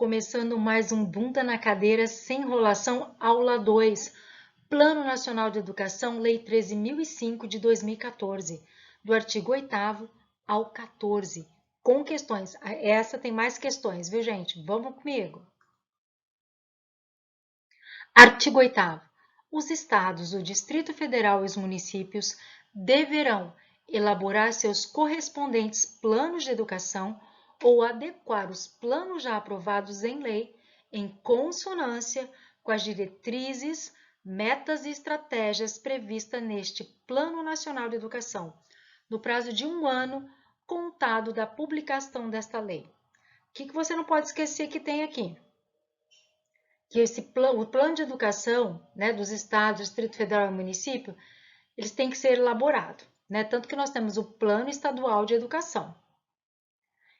Começando mais um Bunda na Cadeira sem enrolação, aula 2, Plano Nacional de Educação, Lei 13.005 de 2014, do artigo 8º ao 14, com questões. Essa tem mais questões, viu, gente? Vamos comigo. Artigo 8º. Os estados, o Distrito Federal e os municípios deverão elaborar seus correspondentes planos de educação ou adequar os planos já aprovados em lei em consonância com as diretrizes, metas e estratégias previstas neste Plano Nacional de Educação, no prazo de 1 ano, contado da publicação desta lei. O que você não pode esquecer que tem aqui? Que o plano de educação, né, dos estados, Distrito Federal e município, eles têm que ser elaborados, né? Tanto que nós temos o Plano Estadual de Educação.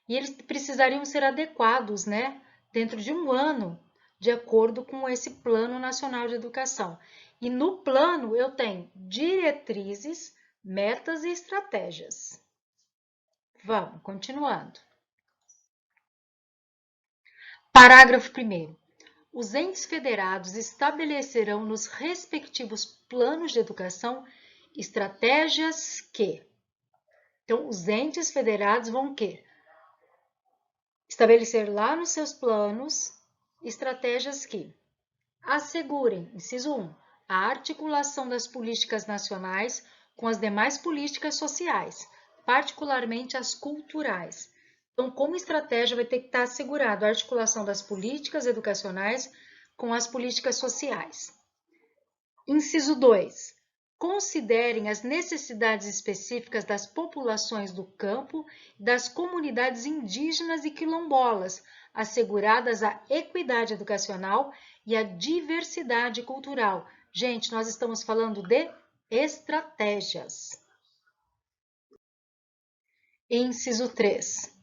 E eles precisariam ser adequados, né, dentro de 1 ano, de acordo com esse Plano Nacional de Educação. E no plano eu tenho diretrizes, metas e estratégias. Vamos, continuando. Parágrafo 1º. Os entes federados estabelecerão nos respectivos planos de educação estratégias que... Então, os entes federados vão estabelecer lá nos seus planos estratégias que assegurem, inciso 1, a articulação das políticas nacionais com as demais políticas sociais, particularmente as culturais. Então, como estratégia, vai ter que estar assegurado a articulação das políticas educacionais com as políticas sociais. Inciso 2. Considerem as necessidades específicas das populações do campo e das comunidades indígenas e quilombolas, asseguradas a equidade educacional e a diversidade cultural. Gente, nós estamos falando de estratégias. Inciso 3.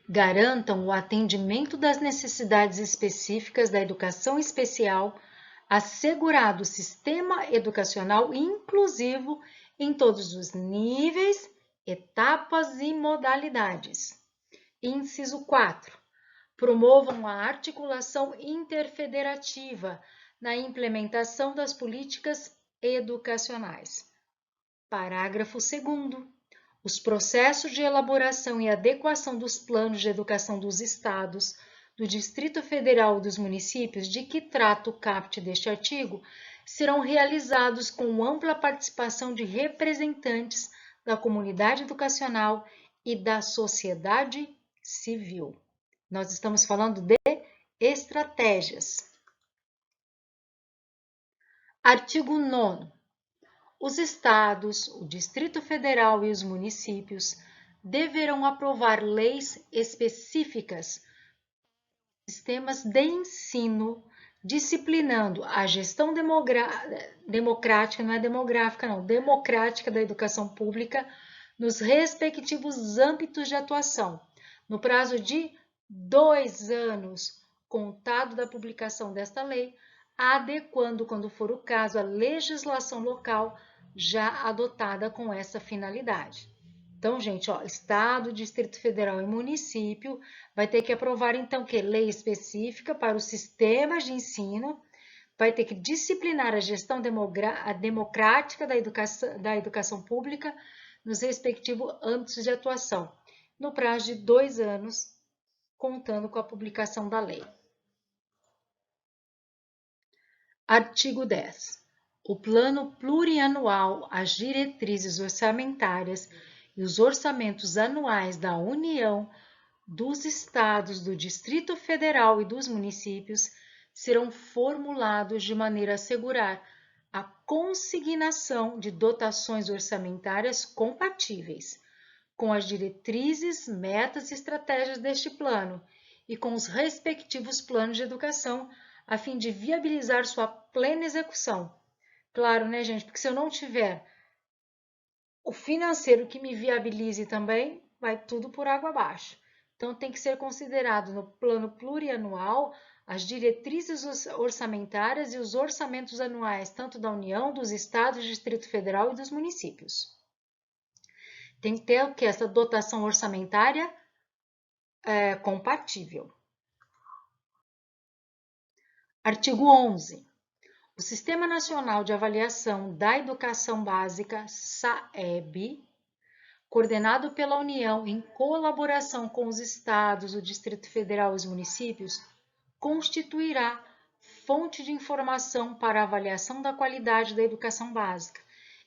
Garantam o atendimento das necessidades específicas da educação especial, assegurado o sistema educacional inclusivo em todos os níveis, etapas e modalidades. Inciso 4. Promovam a articulação interfederativa na implementação das políticas educacionais. Parágrafo 2º. Os processos de elaboração e adequação dos planos de educação dos estados, do Distrito Federal e dos municípios de que trata o caput deste artigo serão realizados com ampla participação de representantes da comunidade educacional e da sociedade civil. Nós estamos falando de estratégias. Artigo 9º. Os estados, o Distrito Federal e os municípios deverão aprovar leis específicas sistemas de ensino, disciplinando a gestão democrática, não é demográfica não, democrática da educação pública nos respectivos âmbitos de atuação, no prazo de 2 anos, contado da publicação desta lei, adequando, quando for o caso, a legislação local já adotada com essa finalidade. Então, gente, ó, Estado, Distrito Federal e município vai ter que aprovar, então, lei específica para os sistemas de ensino, vai ter que disciplinar a gestão democrática da educação pública nos respectivos âmbitos de atuação, no prazo de 2 anos, contando com a publicação da lei. Artigo 10. O Plano Plurianual, as diretrizes orçamentárias e os orçamentos anuais da União, dos Estados, do Distrito Federal e dos municípios serão formulados de maneira a assegurar a consignação de dotações orçamentárias compatíveis com as diretrizes, metas e estratégias deste plano e com os respectivos planos de educação, a fim de viabilizar sua plena execução. Claro, né, gente? Porque se eu não tiver o financeiro que me viabilize também, vai tudo por água abaixo. Então, tem que ser considerado no plano plurianual as diretrizes orçamentárias e os orçamentos anuais, tanto da União, dos Estados, do Distrito Federal e dos municípios. Tem que ter o que? Essa dotação orçamentária compatível. Artigo 11. O Sistema Nacional de Avaliação da Educação Básica, SAEB, coordenado pela União em colaboração com os estados, o Distrito Federal e os municípios, constituirá fonte de informação para a avaliação da qualidade da educação básica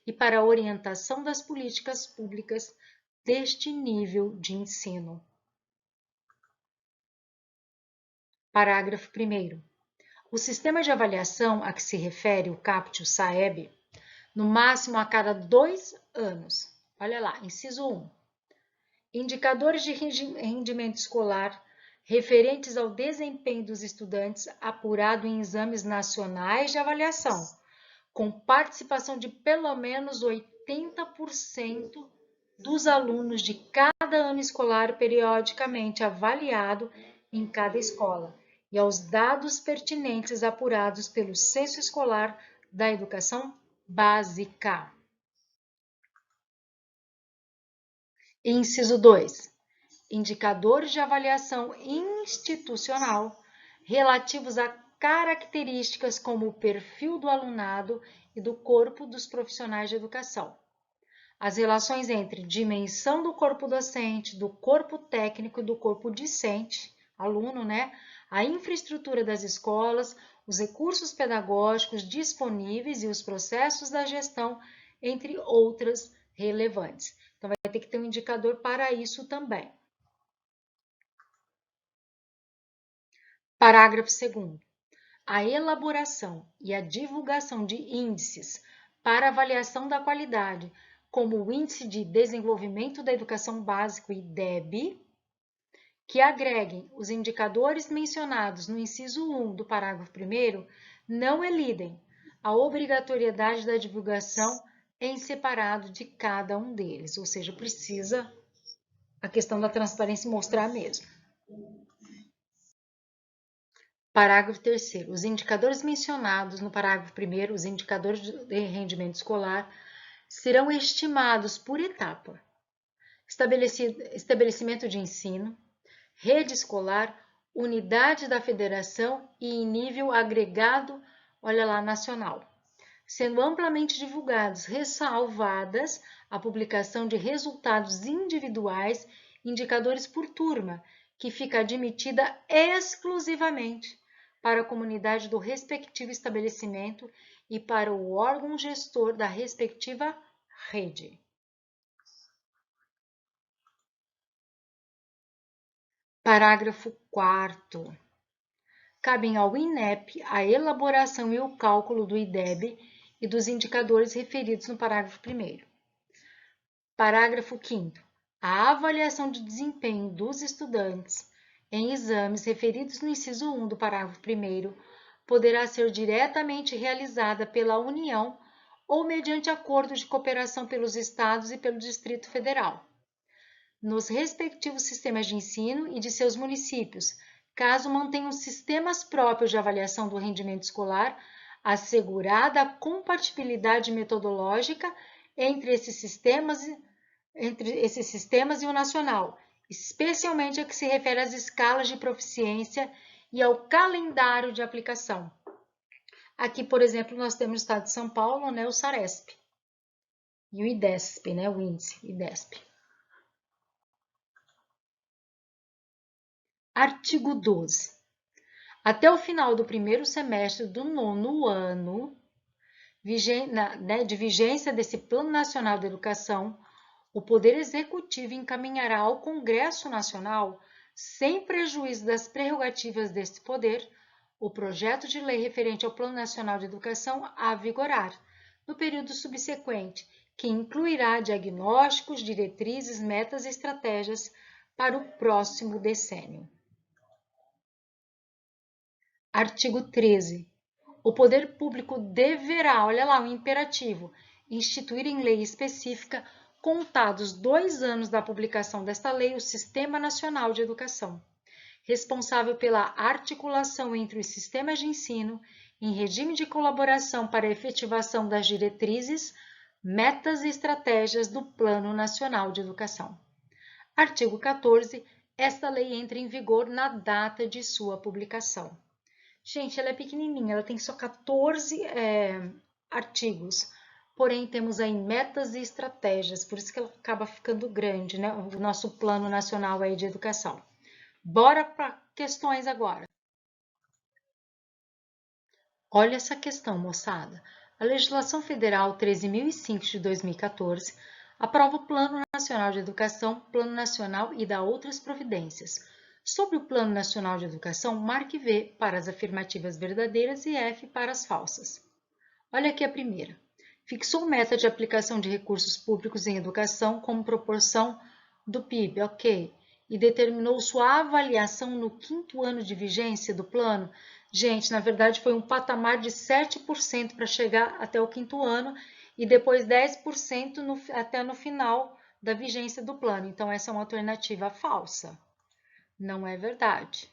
e para a orientação das políticas públicas deste nível de ensino. Parágrafo 1º. O sistema de avaliação a que se refere o CAPT, o SAEB, no máximo a cada 2 anos. Olha lá, inciso 1. Indicadores de rendimento escolar referentes ao desempenho dos estudantes apurado em exames nacionais de avaliação, com participação de pelo menos 80% dos alunos de cada ano escolar periodicamente avaliado em cada escola, e aos dados pertinentes apurados pelo Censo Escolar da Educação Básica. Inciso 2. Indicadores de avaliação institucional relativos a características como o perfil do alunado e do corpo dos profissionais de educação. As relações entre dimensão do corpo docente, do corpo técnico e do corpo discente, aluno, a infraestrutura das escolas, os recursos pedagógicos disponíveis e os processos da gestão, entre outras relevantes. Então, vai ter que ter um indicador para isso também. Parágrafo 2º. A elaboração e a divulgação de índices para avaliação da qualidade, como o Índice de Desenvolvimento da Educação Básica, IDEB, que agreguem os indicadores mencionados no inciso 1 do parágrafo 1º, não elidem a obrigatoriedade da divulgação em separado de cada um deles, ou seja, precisa a questão da transparência mostrar mesmo. Parágrafo 3º. Os indicadores mencionados no parágrafo 1º, os indicadores de rendimento escolar, serão estimados por etapa: estabelecimento de ensino, rede escolar, unidade da federação e em nível agregado, nacional, sendo amplamente divulgados, ressalvadas a publicação de resultados individuais, indicadores por turma, que fica admitida exclusivamente para a comunidade do respectivo estabelecimento e para o órgão gestor da respectiva rede. Parágrafo 4º. Cabem ao INEP a elaboração e o cálculo do IDEB e dos indicadores referidos no parágrafo 1º. Parágrafo 5º. A avaliação de desempenho dos estudantes em exames referidos no inciso 1 do parágrafo 1º poderá ser diretamente realizada pela União ou mediante acordo de cooperação pelos estados e pelo Distrito Federal, nos respectivos sistemas de ensino e de seus municípios, caso mantenham sistemas próprios de avaliação do rendimento escolar, assegurada a compatibilidade metodológica entre esses sistemas e o nacional, especialmente a que se refere às escalas de proficiência e ao calendário de aplicação. Aqui, por exemplo, nós temos no estado de São Paulo, o SARESP e o IDESP, o índice IDESP. Artigo 12. Até o final do primeiro semestre do 9º ano de vigência desse Plano Nacional de Educação, o Poder Executivo encaminhará ao Congresso Nacional, sem prejuízo das prerrogativas deste poder, o projeto de lei referente ao Plano Nacional de Educação a vigorar, no período subsequente, que incluirá diagnósticos, diretrizes, metas e estratégias para o próximo decênio. Artigo 13. O poder público deverá, um imperativo, instituir em lei específica, contados 2 anos da publicação desta lei, o Sistema Nacional de Educação, responsável pela articulação entre os sistemas de ensino, em regime de colaboração para a efetivação das diretrizes, metas e estratégias do Plano Nacional de Educação. Artigo 14. Esta lei entra em vigor na data de sua publicação. Gente, ela é pequenininha, ela tem só 14 artigos. Porém, temos aí metas e estratégias, por isso que ela acaba ficando grande, né? O nosso Plano Nacional aí de Educação. Bora para questões agora. Olha essa questão, moçada. A Legislação Federal 13.005 de 2014 aprova o Plano Nacional de Educação, Plano Nacional e dá outras providências. Sobre o Plano Nacional de Educação, marque V para as afirmativas verdadeiras e F para as falsas. Olha aqui a primeira. Fixou meta de aplicação de recursos públicos em educação como proporção do PIB, ok. E determinou sua avaliação no 5º ano de vigência do plano. Gente, na verdade foi um patamar de 7% para chegar até o 5º ano e depois 10% até no final da vigência do plano. Então, essa é uma alternativa falsa. Não é verdade.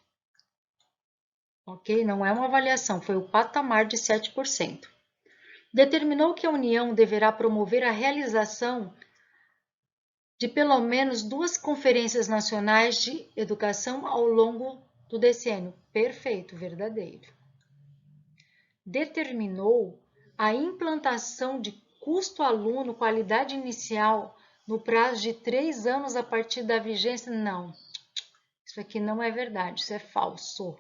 Ok? Não é uma avaliação, foi o patamar de 7%. Determinou que a União deverá promover a realização de pelo menos 2 conferências nacionais de educação ao longo do decênio. Perfeito, verdadeiro. Determinou a implantação de custo-aluno qualidade inicial no prazo de 3 anos a partir da vigência. Não, isso aqui não é verdade, isso é falso.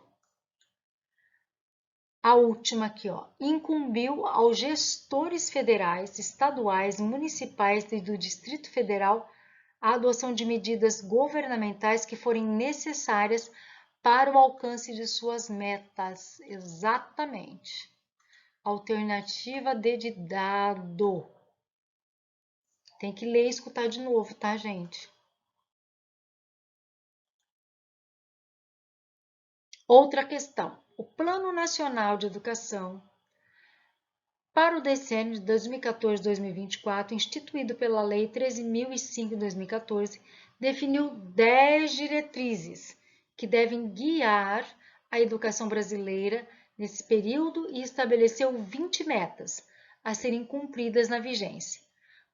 A última aqui, ó, incumbiu aos gestores federais, estaduais, municipais e do Distrito Federal a adoção de medidas governamentais que forem necessárias para o alcance de suas metas. Exatamente. Alternativa D de dado. Tem que ler e escutar de novo, tá, gente? Outra questão. O Plano Nacional de Educação para o decênio de 2014-2024, instituído pela Lei 13.005 de 2014, definiu 10 diretrizes que devem guiar a educação brasileira nesse período e estabeleceu 20 metas a serem cumpridas na vigência.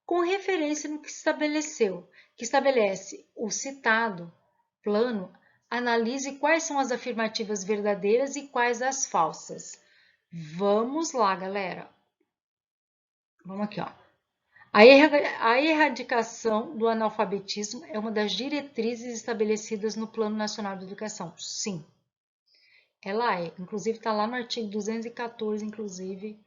Com referência no que estabelece o citado plano, analise quais são as afirmativas verdadeiras e quais as falsas. Vamos lá, galera. Vamos aqui, ó. A erradicação do analfabetismo é uma das diretrizes estabelecidas no Plano Nacional de Educação. Sim, ela é. Inclusive, está lá no artigo 214, inclusive,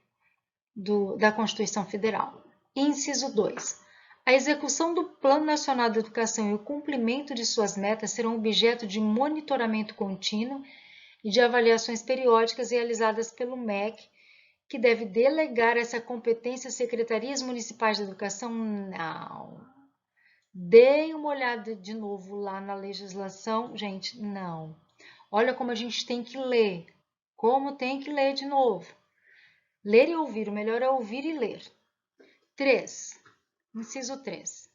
da Constituição Federal. Inciso 2. A execução do Plano Nacional de Educação e o cumprimento de suas metas serão objeto de monitoramento contínuo e de avaliações periódicas realizadas pelo MEC, que deve delegar essa competência às secretarias municipais de educação? Não. Deem uma olhada de novo lá na legislação. Gente, não. Olha como a gente tem que ler. Como tem que ler de novo. Ler e ouvir. O melhor é ouvir e ler. 3. Inciso 3.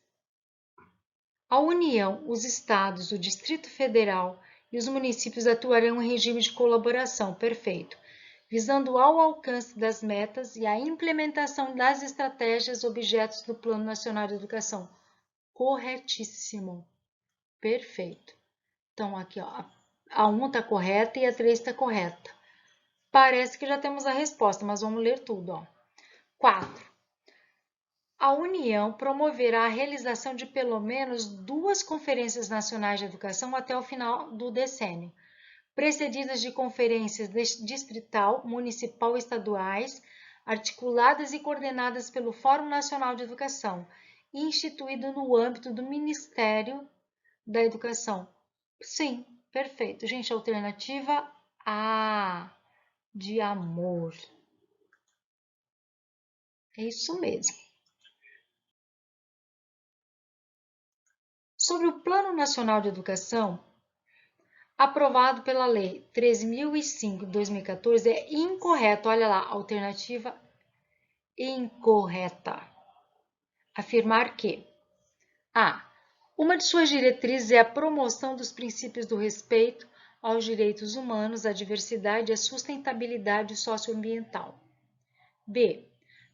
A União, os estados, o Distrito Federal e os municípios atuarão em regime de colaboração. Perfeito. Visando ao alcance das metas e a implementação das estratégias objetos do Plano Nacional de Educação. Corretíssimo. Perfeito. Então, aqui, ó, a 1 está correta e a 3 está correta. Parece que já temos a resposta, mas vamos ler tudo, ó. 4. A União promoverá a realização de pelo menos 2 conferências nacionais de educação até o final do decênio, precedidas de conferências distrital, municipal e estaduais, articuladas e coordenadas pelo Fórum Nacional de Educação, instituído no âmbito do Ministério da Educação. Sim, perfeito. Gente, alternativa A, de amor. É isso mesmo. Sobre o Plano Nacional de Educação, aprovado pela Lei 13.005 de 2014, é incorreto. Olha lá, alternativa incorreta. Afirmar que a. Uma de suas diretrizes é a promoção dos princípios do respeito aos direitos humanos, à diversidade e à sustentabilidade socioambiental. B.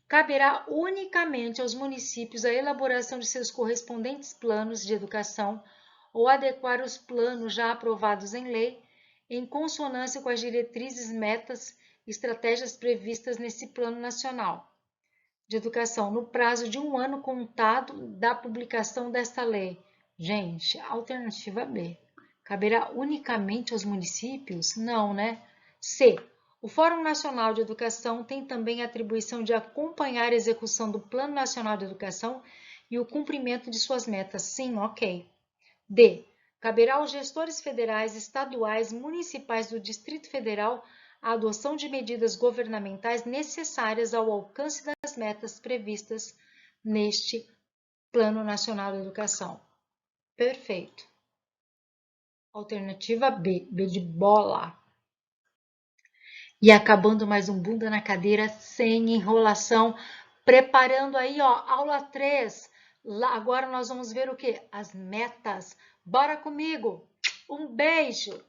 Caberá unicamente aos municípios a elaboração de seus correspondentes planos de educação ou adequar os planos já aprovados em lei em consonância com as diretrizes, metas e estratégias previstas nesse Plano Nacional de Educação, no prazo de 1 ano contado da publicação desta lei. Gente, alternativa B. Caberá unicamente aos municípios? Não, né? C. O Fórum Nacional de Educação tem também a atribuição de acompanhar a execução do Plano Nacional de Educação e o cumprimento de suas metas. Sim, ok. D. Caberá aos gestores federais, estaduais, municipais do Distrito Federal a adoção de medidas governamentais necessárias ao alcance das metas previstas neste Plano Nacional de Educação. Perfeito. Alternativa B, B de bola. E acabando mais um bunda na cadeira sem enrolação, preparando aí, ó, aula 3. Lá, agora nós vamos ver o quê? As metas. Bora comigo. Um beijo.